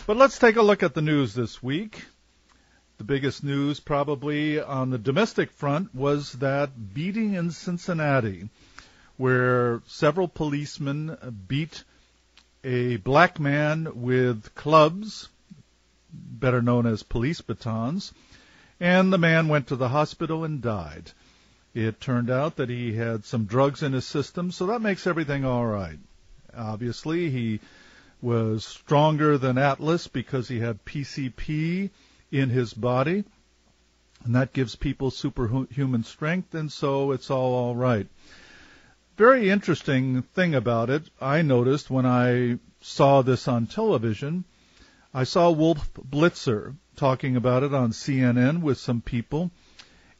But let's take a look at the news this week. The biggest news probably on the domestic front was that beating in Cincinnati, where several policemen beat a black man with clubs, better known as police batons, and the man went to the hospital and died. It turned out that he had some drugs in his system, so that makes everything all right. Obviously, he was stronger than Atlas because he had PCP in his body, and that gives people superhuman strength, and so it's all right. Very interesting thing about it, I noticed when I saw this on television, I saw Wolf Blitzer talking about it on CNN with some people,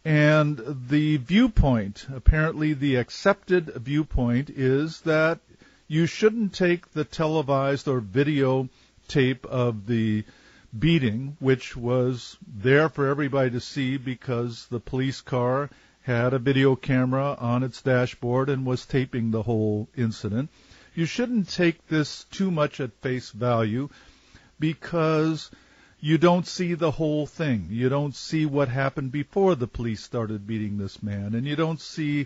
and the viewpoint, apparently the accepted viewpoint, is that you shouldn't take the televised or video tape of the beating, which was there for everybody to see because the police car had a video camera on its dashboard and was taping the whole incident. You shouldn't take this too much at face value because you don't see the whole thing. You don't see what happened before the police started beating this man, and you don't see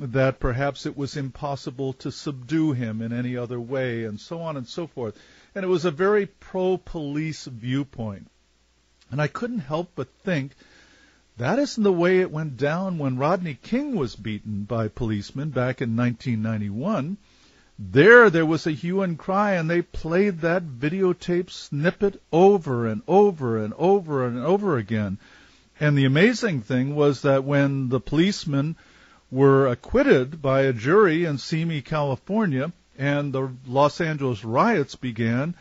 that perhaps it was impossible to subdue him in any other way, and so on and so forth. And it was a very pro-police viewpoint. And I couldn't help but think, that isn't the way it went down when Rodney King was beaten by policemen back in 1991. There was a hue and cry, and they played that videotape snippet over and over and over and over again. And the amazing thing was that when the policemen were acquitted by a jury in Simi, California, and the Los Angeles riots began,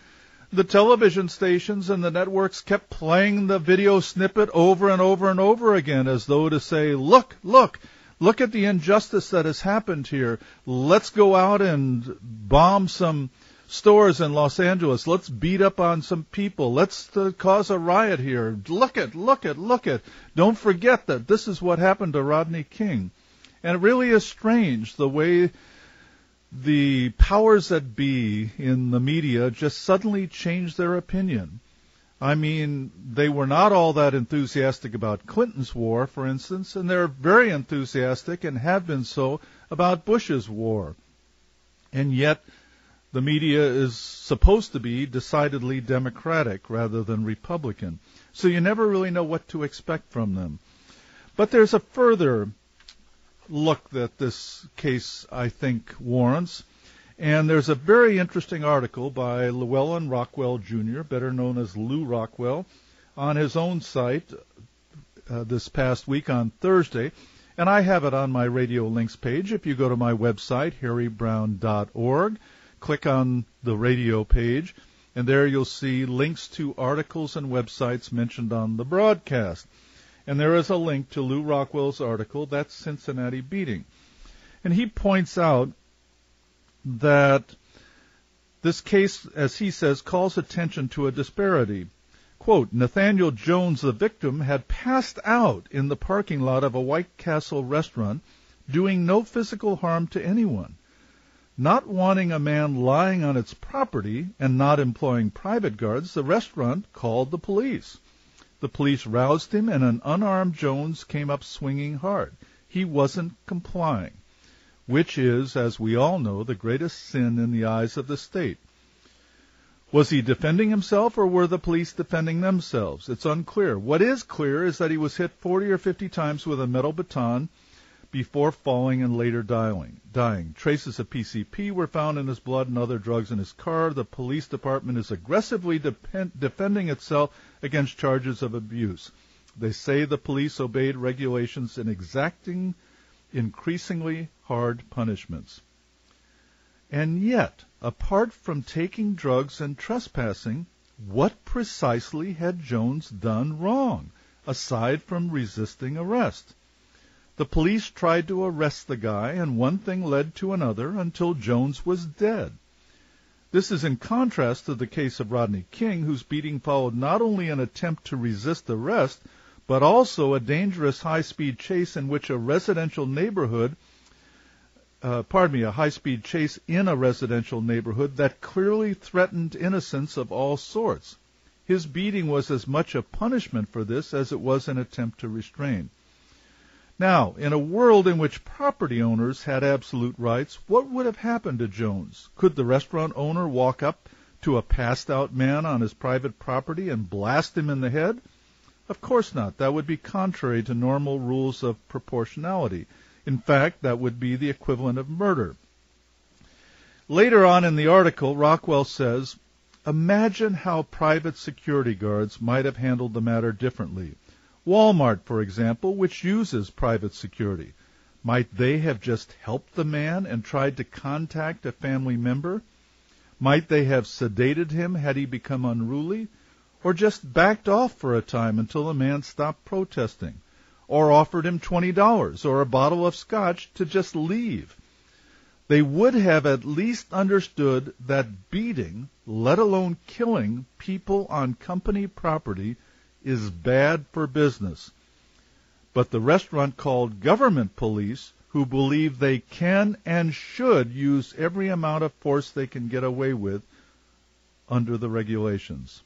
the television stations and the networks kept playing the video snippet over and over and over again, as though to say, look at the injustice that has happened here. Let's go out and bomb some stores in Los Angeles. Let's beat up on some people. Let's cause a riot here. Look at. Don't forget that this is what happened to Rodney King. And it really is strange the way the powers that be in the media just suddenly changed their opinion. I mean, they were not all that enthusiastic about Clinton's war, for instance, and they're very enthusiastic and have been so about Bush's war. And yet the media is supposed to be decidedly Democratic rather than Republican. So you never really know what to expect from them. But there's a further look that this case, I think, warrants. And there's a very interesting article by Llewellyn Rockwell Jr., better known as Lou Rockwell, on his own site this past week on Thursday. And I have it on my Radio Links page. If you go to my website, harrybrowne.org, click on the radio page, and there you'll see links to articles and websites mentioned on the broadcast. And there is a link to Lou Rockwell's article, That's Cincinnati Beating. And he points out that this case, as he says, calls attention to a disparity. Quote, Nathaniel Jones, the victim, had passed out in the parking lot of a White Castle restaurant, doing no physical harm to anyone. Not wanting a man lying on its property and not employing private guards, the restaurant called the police. The police roused him, and an unarmed Jones came up swinging hard. He wasn't complying, which is, as we all know, the greatest sin in the eyes of the state. Was he defending himself, or were the police defending themselves? It's unclear. What is clear is that he was hit 40 or 50 times with a metal baton before falling and later dying. Traces of PCP were found in his blood and other drugs in his car. The police department is aggressively defending itself against charges of abuse. They say the police obeyed regulations in exacting increasingly hard punishments. And yet, apart from taking drugs and trespassing, what precisely had Jones done wrong, aside from resisting arrest? The police tried to arrest the guy, and one thing led to another until Jones was dead. This is in contrast to the case of Rodney King, whose beating followed not only an attempt to resist arrest, but also a dangerous high-speed chase in which a residential neighborhood, a high-speed chase in a residential neighborhood that clearly threatened innocents of all sorts. His beating was as much a punishment for this as it was an attempt to restrain. Now, in a world in which property owners had absolute rights, what would have happened to Jones? Could the restaurant owner walk up to a passed-out man on his private property and blast him in the head? Of course not. That would be contrary to normal rules of proportionality. In fact, that would be the equivalent of murder. Later on in the article, Rockwell says, imagine how private security guards might have handled the matter differently. Walmart, for example, which uses private security. Might they have just helped the man and tried to contact a family member? Might they have sedated him had he become unruly? Or just backed off for a time until the man stopped protesting? Or offered him $20 or a bottle of scotch to just leave? They would have at least understood that beating, let alone killing, people on company property is bad for business. But the restaurant called government police, who believe they can and should use every amount of force they can get away with under the regulations.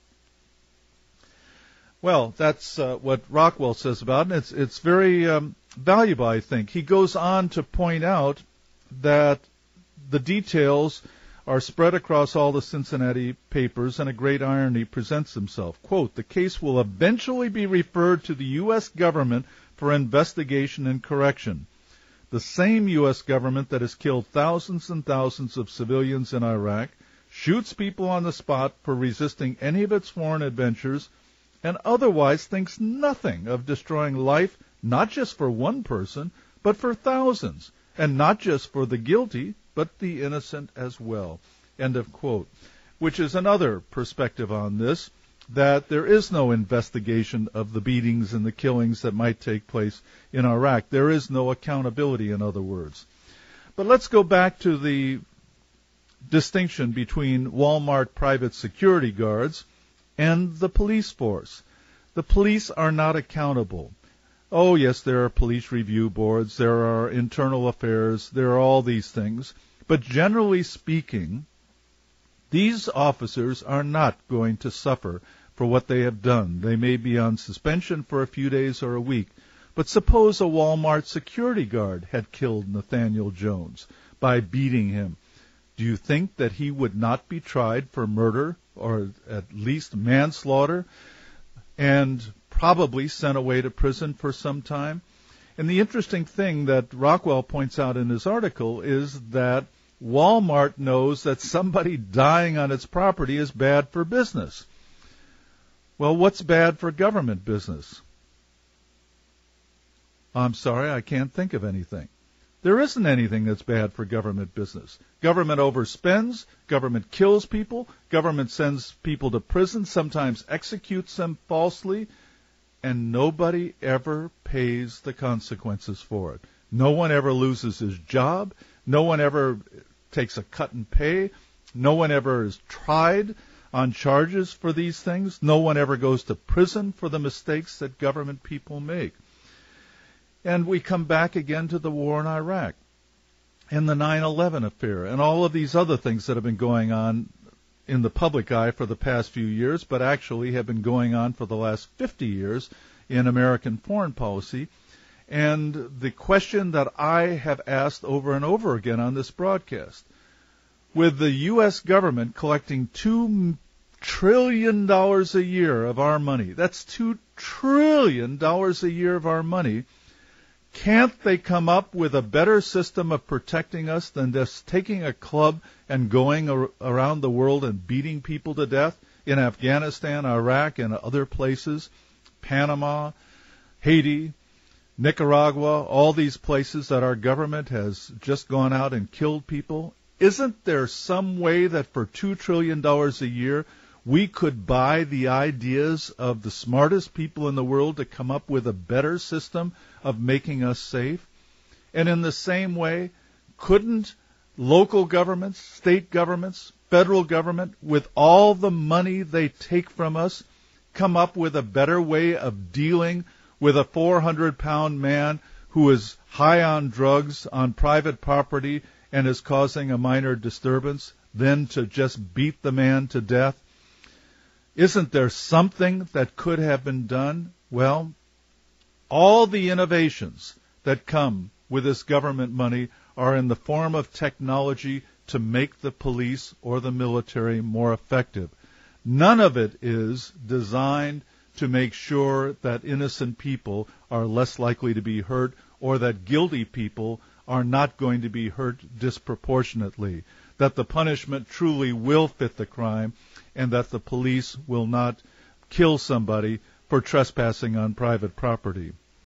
Well, that's what Rockwell says about it. It's very valuable, I think. He goes on to point out that the details are spread across all the Cincinnati papers, and a great irony presents himself. Quote, the case will eventually be referred to the U.S. government for investigation and correction. The same U.S. government that has killed thousands and thousands of civilians in Iraq, shoots people on the spot for resisting any of its foreign adventures, and otherwise thinks nothing of destroying life, not just for one person, but for thousands, and not just for the guilty, but the innocent as well. End of quote. Which is another perspective on this, that there is no investigation of the beatings and the killings that might take place in Iraq. There is no accountability, in other words. But let's go back to the distinction between Walmart private security guards and the police force. The police are not accountable. Oh, yes, there are police review boards, there are internal affairs, there are all these things. But generally speaking, these officers are not going to suffer for what they have done. They may be on suspension for a few days or a week. But suppose a Walmart security guard had killed Nathaniel Jones by beating him. Do you think that he would not be tried for murder or at least manslaughter and probably sent away to prison for some time? And the interesting thing that Rockwell points out in his article is that Walmart knows that somebody dying on its property is bad for business. Well, what's bad for government business? I'm sorry, I can't think of anything. There isn't anything that's bad for government business. Government overspends, government kills people, government sends people to prison, sometimes executes them falsely, and nobody ever pays the consequences for it. No one ever loses his job. No one ever takes a cut in pay. No one ever is tried on charges for these things. No one ever goes to prison for the mistakes that government people make. And we come back again to the war in Iraq and the 9/11 affair and all of these other things that have been going on in the public eye for the past few years, but actually have been going on for the last 50 years in American foreign policy. And the question that I have asked over and over again on this broadcast, with the U.S. government collecting $2 trillion a year of our money, that's $2 trillion a year of our money, can't they come up with a better system of protecting us than just taking a club and going around the world and beating people to death in Afghanistan, Iraq, and other places, Panama, Haiti, Nicaragua, all these places that our government has just gone out and killed people? Isn't there some way that for $2 trillion a year we could buy the ideas of the smartest people in the world to come up with a better system of making us safe? And in the same way, couldn't local governments, state governments, federal government, with all the money they take from us, come up with a better way of dealing with a 400-pound man who is high on drugs on private property and is causing a minor disturbance than to just beat the man to death? Isn't there something that could have been done? Well, all the innovations that come with this government money are in the form of technology to make the police or the military more effective. None of it is designed to make sure that innocent people are less likely to be hurt or that guilty people are not going to be hurt disproportionately, that the punishment truly will fit the crime, and that the police will not kill somebody for trespassing on private property.